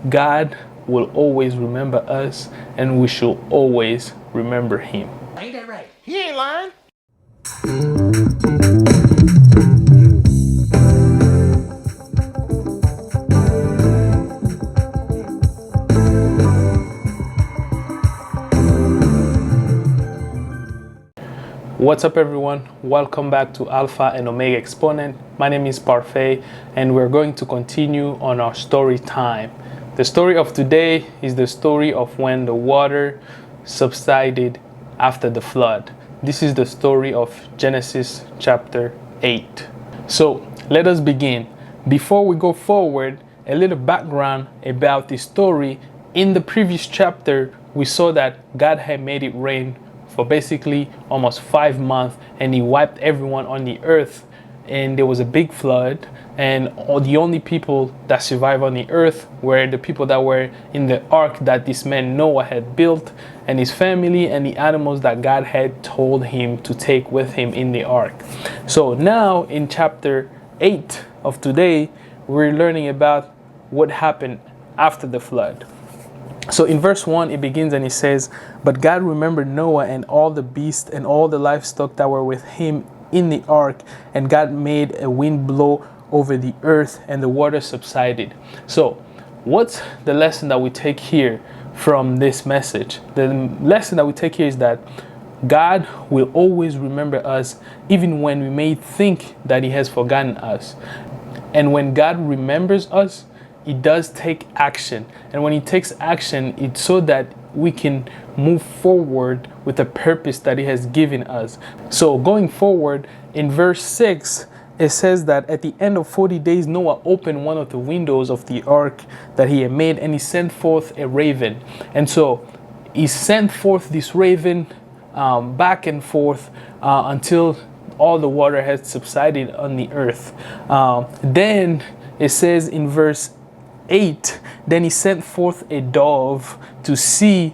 God will always remember us, and we should always remember Him. Ain't that right? He ain't lying. What's up, everyone? Welcome back to Alpha and Omega Exponent. My name is Parfait, and we're going to continue on our story time. The story of today is the story of when the water subsided after the flood. This is the story of Genesis chapter 8. So let us begin. Before we go forward, a little background about this story. In the previous chapter, we saw that God had made it rain for basically almost 5 months, and He wiped everyone on the earth, and there was a big flood, and the only people that survived on the earth were the people that were in the ark that this man Noah had built, and his family, and the animals that God had told him to take with him in the ark. So now in chapter 8 of today, we're learning about what happened after the flood. So in verse 1, it begins and it says, "But God remembered Noah and all the beasts and all the livestock that were with him in the ark, and God made a wind blow over the earth, and the water subsided." So what's the lesson that we take here from this message? The lesson that we take here is that God will always remember us, even when we may think that He has forgotten us. And when God remembers us, He does take action, and when He takes action, it's so that we can move forward with the purpose that He has given us. So going forward, in verse 6, it says that at the end of 40 days, Noah opened one of the windows of the ark that he had made, and he sent forth a raven. And so he sent forth this raven back and forth until all the water had subsided on the earth. Then it says in verse 8, then he sent forth a dove to see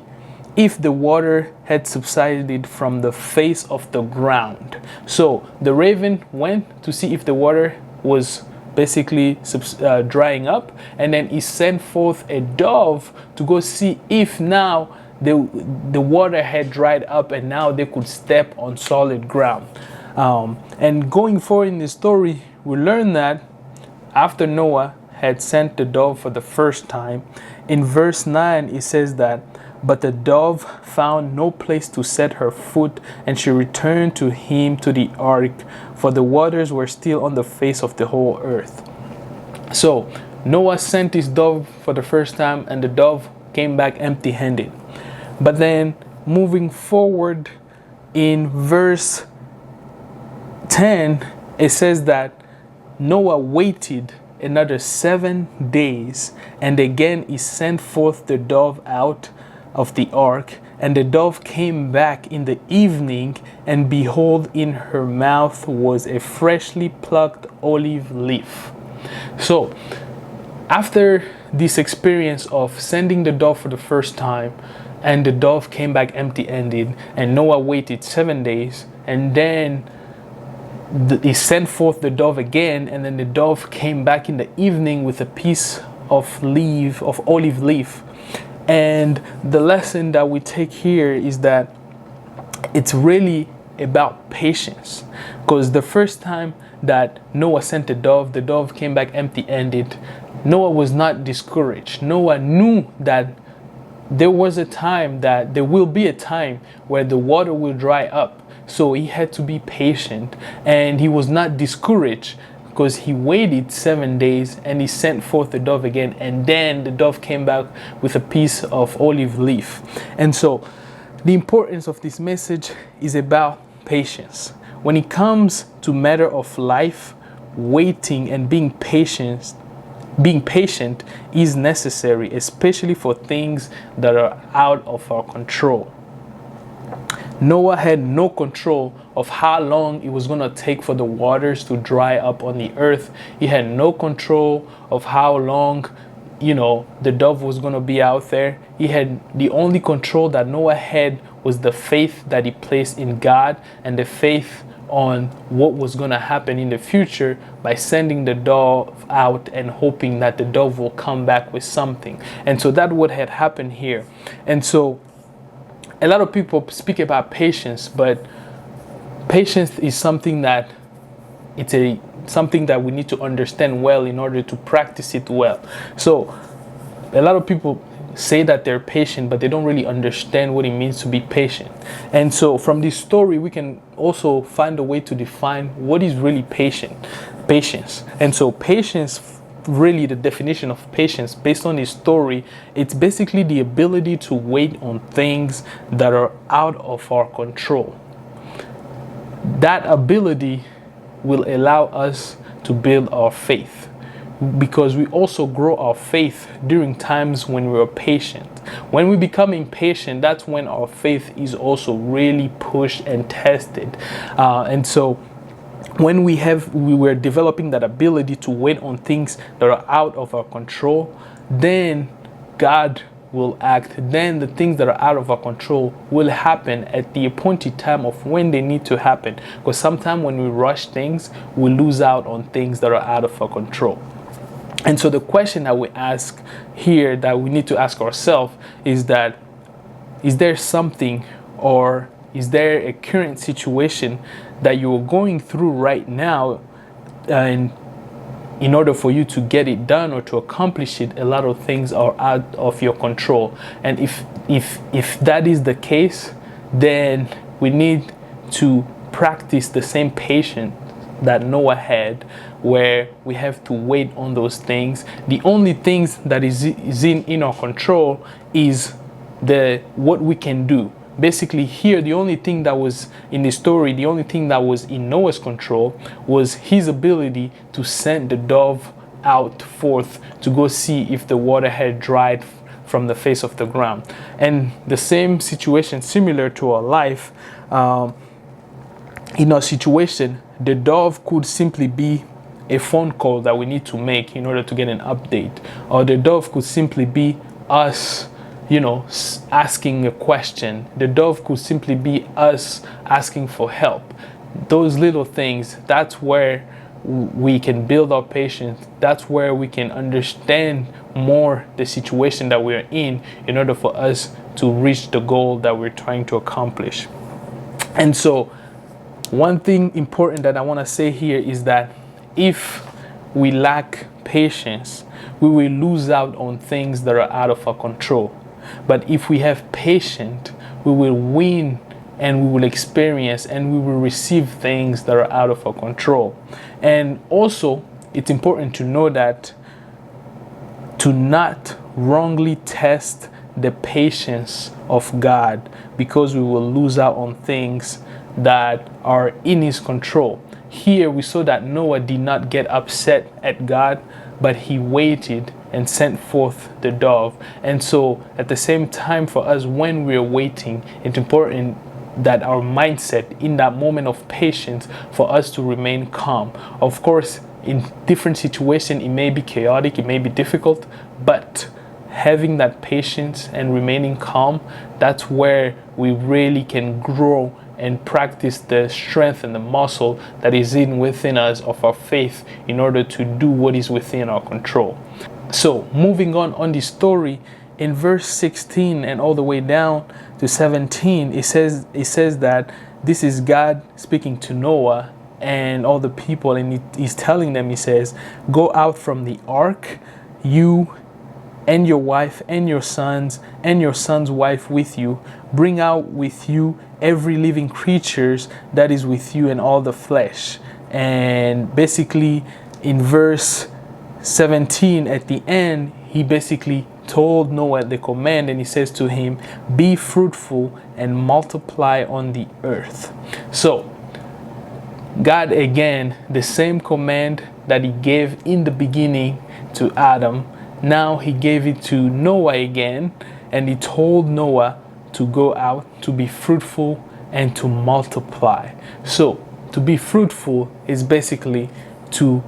if the water had subsided from the face of the ground. So the raven went to see if the water was basically drying up, and then he sent forth a dove to go see if now the water had dried up and now they could step on solid ground. And going forward in the story, we learn that after Noah had sent the dove for the first time, in verse 9 it says that, "But the dove found no place to set her foot, and she returned to him to the ark, for the waters were still on the face of the whole earth." So Noah sent his dove for the first time, and the dove came back empty-handed. But then moving forward in verse 10, it says that Noah waited another 7 days, and again he sent forth the dove out of the ark, and the dove came back in the evening, and behold, in her mouth was a freshly plucked olive leaf. So after this experience of sending the dove for the first time, and the dove came back empty-handed, and Noah waited 7 days, and then he sent forth the dove again, and then the dove came back in the evening with a piece of olive leaf. And the lesson that we take here is that it's really about patience, because the first time that Noah sent the dove came back empty-handed. Noah was not discouraged. Noah knew that there will be a time where the water will dry up. So he had to be patient, and he was not discouraged, because he waited 7 days and he sent forth the dove again, and then the dove came back with a piece of olive leaf. And so the importance of this message is about patience. When it comes to matter of life, waiting and being patient is necessary, especially for things that are out of our control. Noah had no control of how long it was going to take for the waters to dry up on the earth. He had no control of how long, the dove was going to be out there. The only control that Noah had was the faith that he placed in God, and the faith on what was going to happen in the future by sending the dove out and hoping that the dove will come back with something. And so that's what had happened here. And so a lot of people speak about patience, but patience is something that something that we need to understand well in order to practice it well. So a lot of people say that they're patient, but they don't really understand what it means to be patient. And so from this story, we can also find a way to define what is really patience. And so patience, really the definition of patience based on this story, it's basically the ability to wait on things that are out of our control. That ability will allow us to build our faith, because we also grow our faith during times when we're patient. When we become impatient, that's when our faith is also really pushed and tested. And so when we were developing that ability to wait on things that are out of our control, then God will act. Then the things that are out of our control will happen at the appointed time of when they need to happen. Because sometimes when we rush things, we lose out on things that are out of our control. And so the question that we ask here, that we need to ask ourselves, is that, is there something, or is there a current situation that you're going through right now, and in order for you to get it done or to accomplish it, a lot of things are out of your control? And if that is the case, then we need to practice the same patience that Noah had, where we have to wait on those things. The only things that is in our control is what we can do. Basically here, the only thing that was in the story, the only thing that was in Noah's control was his ability to send the dove out forth to go see if the water had dried from the face of the ground. And the same situation, similar to our life, in our situation, the dove could simply be a phone call that we need to make in order to get an update. Or the dove could simply be us, asking a question. The dove could simply be us asking for help. Those little things, that's where we can build our patience. That's where we can understand more the situation that we're in order for us to reach the goal that we're trying to accomplish. And so one thing important that I want to say here is that if we lack patience, we will lose out on things that are out of our control. But if we have patience, we will win, and we will experience, and we will receive things that are out of our control. And also, it's important to know that to not wrongly test the patience of God, because we will lose out on things that are in His control. Here we saw that Noah did not get upset at God, but he waited and sent forth the dove. And so at the same time, for us, when we're waiting, it's important that our mindset in that moment of patience, for us to remain calm. Of course, in different situations, it may be chaotic, it may be difficult, but having that patience and remaining calm, that's where we really can grow and practice the strength and the muscle that is within us of our faith in order to do what is within our control. So moving on this story, in verse 16 and all the way down to 17, it says that this is God speaking to Noah and all the people, and he's telling them, he says, go out from the ark, you and your wife and your sons and your son's wife with you. Bring out with you every living creatures that is with you and all the flesh. And basically in verse 17 at the end, he basically told Noah the command, and he says to him, be fruitful and multiply on the earth. So God, again, the same command that he gave in the beginning to Adam, now he gave it to Noah again, and he told Noah to go out, to be fruitful and to multiply. So to be fruitful is basically to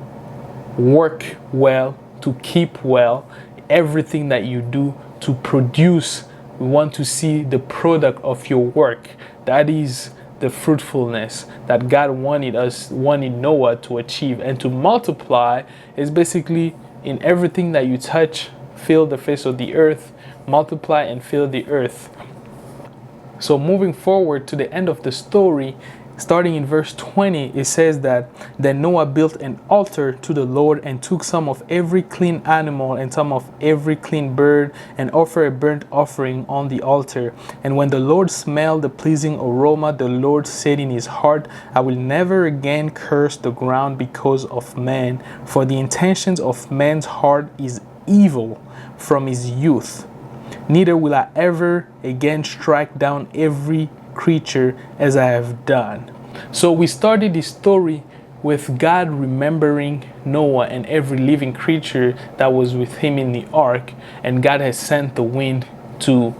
work well, to keep well, everything that you do, to produce. We want to see the product of your work. That is the fruitfulness that God wanted Noah to achieve. And to multiply is basically in everything that you touch, fill the face of the earth, multiply and fill the earth. So moving forward to the end of the story, starting in verse 20, it says that then Noah built an altar to the Lord and took some of every clean animal and some of every clean bird and offered a burnt offering on the altar. And when the Lord smelled the pleasing aroma, the Lord said in his heart, I will never again curse the ground because of man, for the intentions of man's heart is evil from his youth. Neither will I ever again strike down every creature as I have done. So we started this story with God remembering Noah and every living creature that was with him in the ark, and God has sent the wind to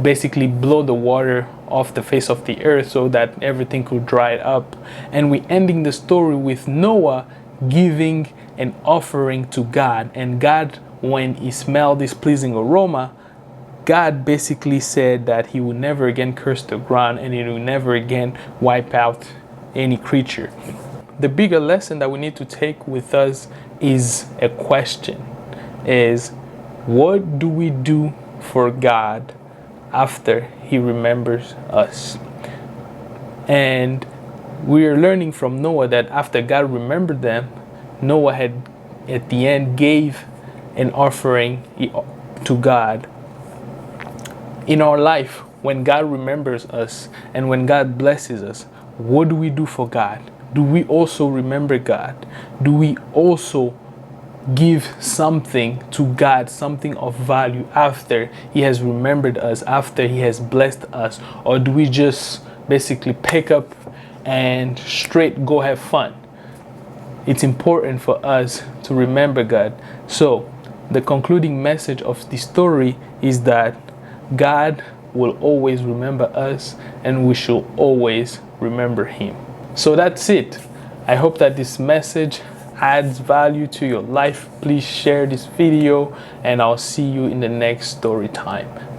basically blow the water off the face of the earth so that everything could dry up. And we ending the story with Noah giving an offering to God, and God, when he smelled this pleasing aroma, God basically said that he will never again curse the ground and he will never again wipe out any creature. The bigger lesson that we need to take with us is a question, is what do we do for God after he remembers us? And we are learning from Noah that after God remembered them, Noah had at the end gave an offering to God. In our life, when God remembers us and when God blesses us, what do we do for God? Do we also remember God? Do we also give something to God, something of value after he has remembered us, after he has blessed us? Or do we just basically pick up and straight go have fun? It's important for us to remember God. So the concluding message of the story is that God will always remember us and we should always remember him. So that's it. I hope that this message adds value to your life. Please share this video and I'll see you in the next story time.